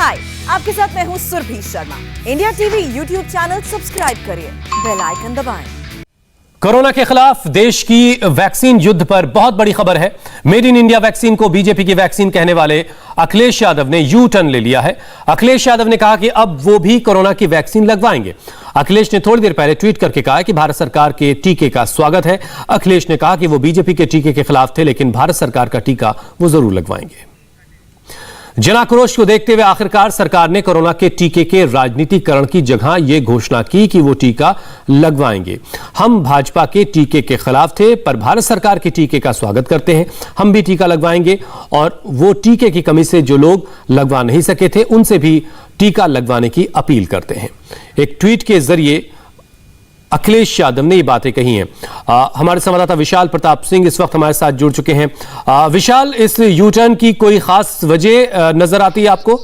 हाय, आपके साथ मैं हूँ Surabhi Sharma. India TV YouTube channel subscribe करिए, बेल आइकन दबाएं। कोरोना के खिलाफ देश की वैक्सीन युद्ध पर बहुत बड़ी खबर है। मेड इन इंडिया वैक्सीन को बीजेपी की वैक्सीन कहने वाले अखिलेश यादव ने यू टर्न ले लिया है। अखिलेश यादव ने कहा कि अब वो भी कोरोना की वैक्सीन लगवाएंगे। अखिलेश ने थोड़ी देर पहले ट्वीट करके कहा कि भारत सरकार के टीके का स्वागत है। अखिलेश ने कहा कि वो बीजेपी के टीके के खिलाफ थे, लेकिन भारत सरकार का टीका वो जरूर लगवाएंगे। जन आक्रोश को देखते हुए आखिरकार सरकार ने कोरोना के टीके के राजनीतिकरण की जगह यह घोषणा की कि वो टीका लगवाएंगे। हम भाजपा के टीके के खिलाफ थे, पर भारत सरकार के टीके का स्वागत करते हैं। हम भी टीका लगवाएंगे और वो टीके की कमी से जो लोग लगवा नहीं सके थे उनसे भी टीका लगवाने की अपील करते हैं। एक ट्वीट के जरिए अखिलेश यादव ने ये बातें कही हैं। हमारे संवाददाता विशाल प्रताप सिंह इस वक्त हमारे साथ जुड़ चुके हैं। विशाल, इस यू टर्न की कोई खास वजह नजर आती है आपको?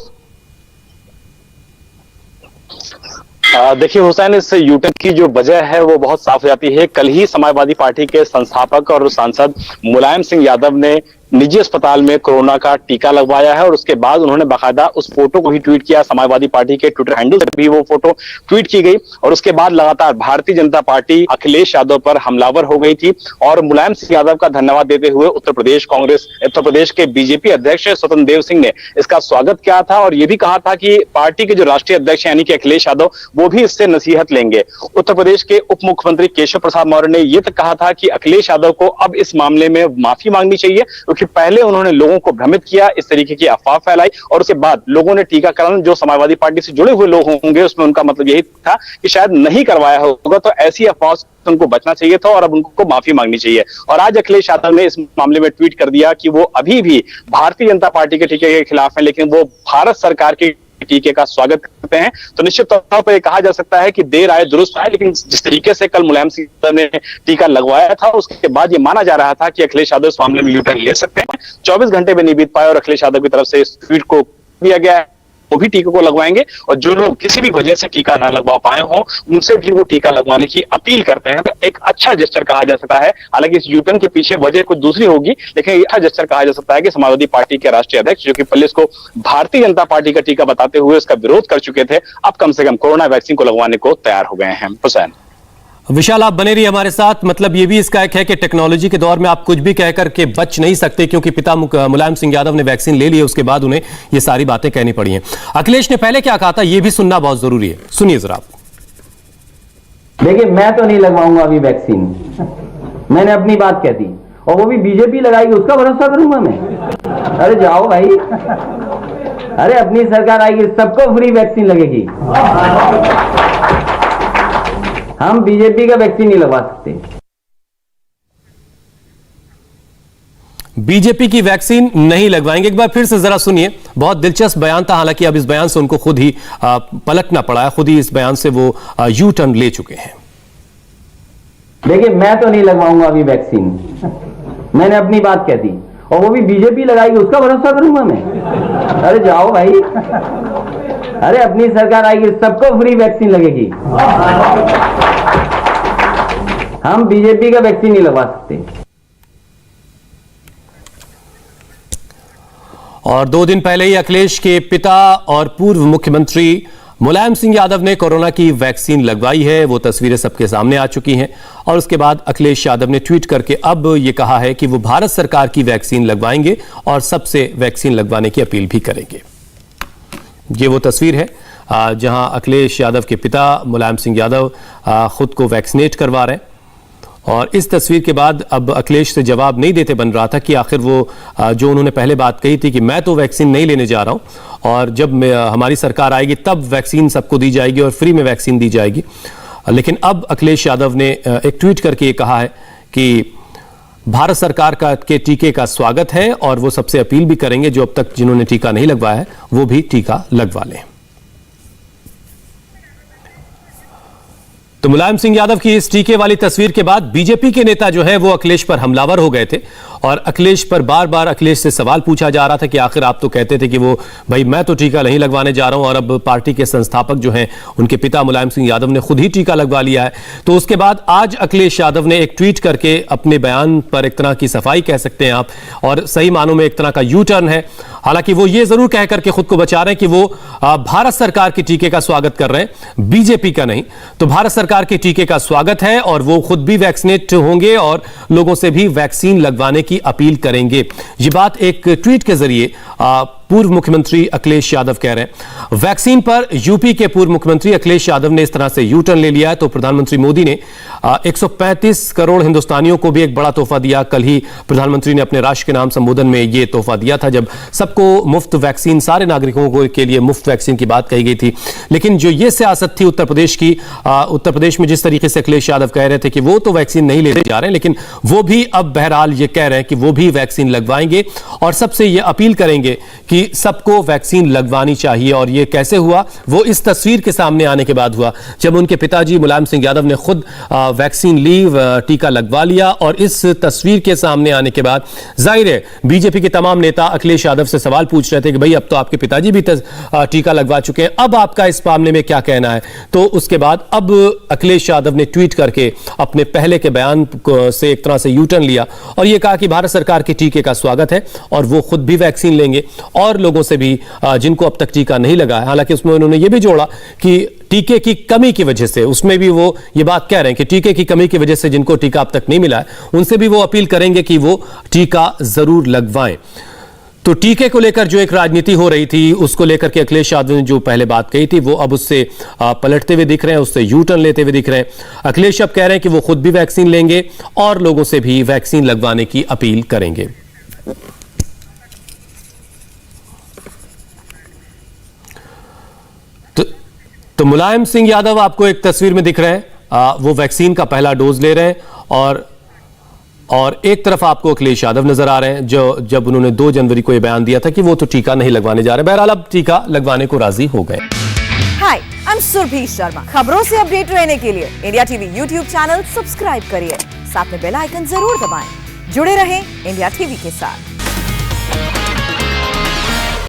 देखिए हुसैन, इस यूटर्न की जो वजह है वो बहुत साफ हो जाती है। कल ही समाजवादी पार्टी के संस्थापक और सांसद मुलायम सिंह यादव ने निजी अस्पताल में कोरोना का टीका लगवाया है और उसके बाद उन्होंने बाकायदा उस फोटो को ही ट्वीट किया। समाजवादी पार्टी के ट्विटर हैंडल से भी वो फोटो ट्वीट की गई और उसके बाद लगातार भारतीय जनता पार्टी अखिलेश यादव पर हमलावर हो गई थी। और मुलायम सिंह यादव का धन्यवाद देते हुए उत्तर प्रदेश के बीजेपी अध्यक्ष स्वतंत्र देव सिंह ने इसका स्वागत किया था और ये भी कहा था कि पार्टी के जो राष्ट्रीय अध्यक्ष यानी कि अखिलेश यादव वो भी इससे नसीहत लेंगे। उत्तर प्रदेश के उप मुख्यमंत्री केशव प्रसाद मौर्य ने यह तक कहा था कि अखिलेश यादव को अब इस मामले में माफी मांगनी चाहिए, कि पहले उन्होंने लोगों को भ्रमित किया, इस तरीके की अफवाह फैलाई और उसके बाद लोगों ने टीकाकरण जो समाजवादी पार्टी से जुड़े हुए लोग होंगे उसमें उनका मतलब यही था कि शायद नहीं करवाया होगा, तो ऐसी अफवाह से उनको बचना चाहिए था और अब उनको माफी मांगनी चाहिए। और आज अखिलेश यादव ने इस मामले में ट्वीट कर दिया कि वो अभी भी भारतीय जनता पार्टी के टीके के खिलाफ है, लेकिन वो भारत सरकार के टीके का स्वागत करते हैं। तो निश्चित तौर पर कहा जा सकता है कि देर आए दुरुस्त आए, लेकिन जिस तरीके से कल मुलायम सिंह यादव ने टीका लगवाया था उसके बाद ये माना जा रहा था कि अखिलेश यादव इस मामले में यू टर्न ले सकते हैं। 24 घंटे में नहीं बीत पाए और अखिलेश यादव की तरफ से इस ट्वीट को दिया गया है, वो भी टीके को लगवाएंगे और जो लोग किसी भी वजह से टीका ना लगवा पाए हों उनसे भी वो टीका लगवाने की अपील करते हैं। तो एक अच्छा जेस्चर कहा जा सकता है। हालांकि इस यूटर्न के पीछे वजह कुछ दूसरी होगी, लेकिन यह अच्छा जेस्चर कहा जा सकता है कि समाजवादी पार्टी के राष्ट्रीय अध्यक्ष जो कि पहले इसको भारतीय जनता पार्टी का टीका बताते हुए इसका विरोध कर चुके थे, अब कम से कम कोरोना वैक्सीन को लगवाने को तैयार हो गए हैं। हुसैन, विशाल, आप बने रहिए हमारे साथ। मतलब ये भी इसका एक है कि टेक्नोलॉजी के दौर में आप कुछ भी कहकर के बच नहीं सकते, क्योंकि पिता मुलायम सिंह यादव ने वैक्सीन ले ली है, उसके बाद उन्हें ये सारी बातें कहनी पड़ी हैं। अखिलेश ने पहले क्या कहा था ये भी सुनना बहुत जरूरी है, सुनिए जरा। देखिए, मैं तो नहीं लगवाऊंगा अभी वैक्सीन, मैंने अपनी बात कह दी और वो भी बीजेपी लगाएगी उसका भरोसा करूंगा मैं? अरे जाओ भाई, अरे अपनी सरकार आएगी सबको फ्री वैक्सीन लगेगी। हम बीजेपी का वैक्सीन नहीं लगवा सकते। बीजेपी की वैक्सीन नहीं लगवाएंगे। एक बार फिर से जरा सुनिए, बहुत दिलचस्प बयान था। हालांकि अब इस बयान से उनको खुद ही पलटना पड़ा है, खुद ही इस बयान से वो यू टर्न ले चुके हैं। देखिए, मैं तो नहीं लगवाऊंगा अभी वैक्सीन, मैंने अपनी बात कह दी और वो भी बीजेपी लगाएगी उसका भरोसा करूंगा मैं? अरे जाओ भाई, अरे अपनी सरकार आएगी सबको फ्री वैक्सीन लगेगी। हम बीजेपी का वैक्सीन नहीं लगवा सकते। और 2 दिन पहले ही अखिलेश के पिता और पूर्व मुख्यमंत्री मुलायम सिंह यादव ने कोरोना की वैक्सीन लगवाई है। वो तस्वीरें सबके सामने आ चुकी हैं और उसके बाद अखिलेश यादव ने ट्वीट करके अब ये कहा है कि वो भारत सरकार की वैक्सीन लगवाएंगे और सबसे वैक्सीन लगवाने की अपील भी करेंगे। ये वो तस्वीर है जहां अखिलेश यादव के पिता मुलायम सिंह यादव खुद को वैक्सीनेट करवा रहे हैं और इस तस्वीर के बाद अब अखिलेश से जवाब नहीं देते बन रहा था कि आखिर वो जो उन्होंने पहले बात कही थी कि मैं तो वैक्सीन नहीं लेने जा रहा हूं और जब हमारी सरकार आएगी तब वैक्सीन सबको दी जाएगी और फ्री में वैक्सीन दी जाएगी। लेकिन अब अखिलेश यादव ने एक ट्वीट करके ये कहा है कि भारत सरकार के टीके का स्वागत है और वो सबसे अपील भी करेंगे जो अब तक जिन्होंने टीका नहीं लगवाया है वो भी टीका लगवा लें। तो मुलायम सिंह यादव की इस टीके वाली तस्वीर के बाद बीजेपी के नेता जो हैं वो अखिलेश पर हमलावर हो गए थे और अखिलेश पर बार बार अखिलेश से सवाल पूछा जा रहा था कि आखिर आप तो कहते थे कि वो भाई मैं तो टीका नहीं लगवाने जा रहा हूं और अब पार्टी के संस्थापक जो हैं उनके पिता मुलायम सिंह यादव ने खुद ही टीका लगवा लिया है। तो उसके बाद आज अखिलेश यादव ने एक ट्वीट करके अपने बयान पर एक तरह की सफाई कह सकते हैं आप और सही मानों में एक तरह का यू टर्न है। हालांकि वो ये जरूर कह करके खुद को बचा रहे हैं कि वो भारत सरकार के टीके का स्वागत कर रहे हैं, बीजेपी का नहीं। तो भारत सरकार के टीके का स्वागत है और वो खुद भी वैक्सीनेट होंगे और लोगों से भी वैक्सीन लगवाने की अपील करेंगे। ये बात एक ट्वीट के जरिए पूर्व मुख्यमंत्री अखिलेश यादव कह रहे हैं। वैक्सीन पर यूपी के पूर्व मुख्यमंत्री अखिलेश यादव ने इस तरह से यू टर्न ले लिया है तो प्रधानमंत्री मोदी ने 135 करोड़ हिंदुस्तानियों को भी एक बड़ा तोहफा दिया। कल ही प्रधानमंत्री ने अपने राष्ट्र के नाम संबोधन में यह तोहफा दिया था, जब सबको मुफ्त वैक्सीन, सारे नागरिकों के लिए मुफ्त वैक्सीन की बात कही गई थी। लेकिन जो ये सियासत थी उत्तर प्रदेश की, उत्तर प्रदेश में जिस तरीके से अखिलेश यादव कह रहे थे कि वो तो वैक्सीन नहीं लेने जा रहे हैं, लेकिन वो भी अब बहरहाल ये कह रहे हैं कि वो भी वैक्सीन लगवाएंगे और सबसे ये अपील करेंगे कि सबको वैक्सीन लगवानी चाहिए। और ये कैसे हुआ, वो इस तस्वीर के सामने आने के बाद हुआ, जब उनके पिताजी मुलायम सिंह यादव ने खुद वैक्सीन ली, टीका लगवा लिया। और इस तस्वीर के सामने आने के बाद जाहिर है बीजेपी के तमाम नेता अखिलेश यादव से सवाल पूछ रहे थे कि भाई अब तो आपके पिताजी भी टीका लगवा चुके हैं, अब आपका इस मामले में क्या कहना है। तो उसके बाद अब अखिलेश यादव ने ट्वीट करके अपने पहले के बयान से एक तरह से यू टर्न लिया और यह कहा कि भारत सरकार के टीके का स्वागत है और वो खुद भी वैक्सीन लेंगे और लोगों से भी जिनको अब तक टीका नहीं लगा है। हालांकि उसमें उन्होंने ये भी जोड़ा कि टीके की कमी की वजह से, उसमें भी वो ये बात कह रहे हैं कि टीके की कमी की वजह से जिनको टीका अब तक नहीं मिला है उनसे भी वो अपील करेंगे कि वो टीका जरूर लगवाएं। तो टीके को लेकर जो एक राजनीति हो रही थी उसको लेकर के अखिलेश यादव ने जो पहले बात कही थी वो अब उससे पलटते हुए दिख रहे हैं, उससे यू टर्न लेते हुए दिख रहे हैं। अखिलेश अब कह रहे हैं कि वो खुद भी वैक्सीन लेंगे और लोगों से भी वैक्सीन लगवाने की अपील करेंगे। तो मुलायम सिंह यादव आपको एक तस्वीर में दिख रहे हैं, वो वैक्सीन का पहला डोज ले रहे हैं और एक तरफ आपको अखिलेश यादव नजर आ रहे हैं जो जब उन्होंने 2 जनवरी को यह बयान दिया था कि वो तो टीका नहीं लगवाने जा रहे। बहरहाल अब टीका लगवाने को राजी हो गए। हाय, आई एम सुरभि शर्मा। खबरों से अपडेट रहने के लिए India TV YouTube channel subscribe करिए, साथ में बेल आइकन जरूर दबाएं। जुड़े रहें इंडिया टीवी के साथ।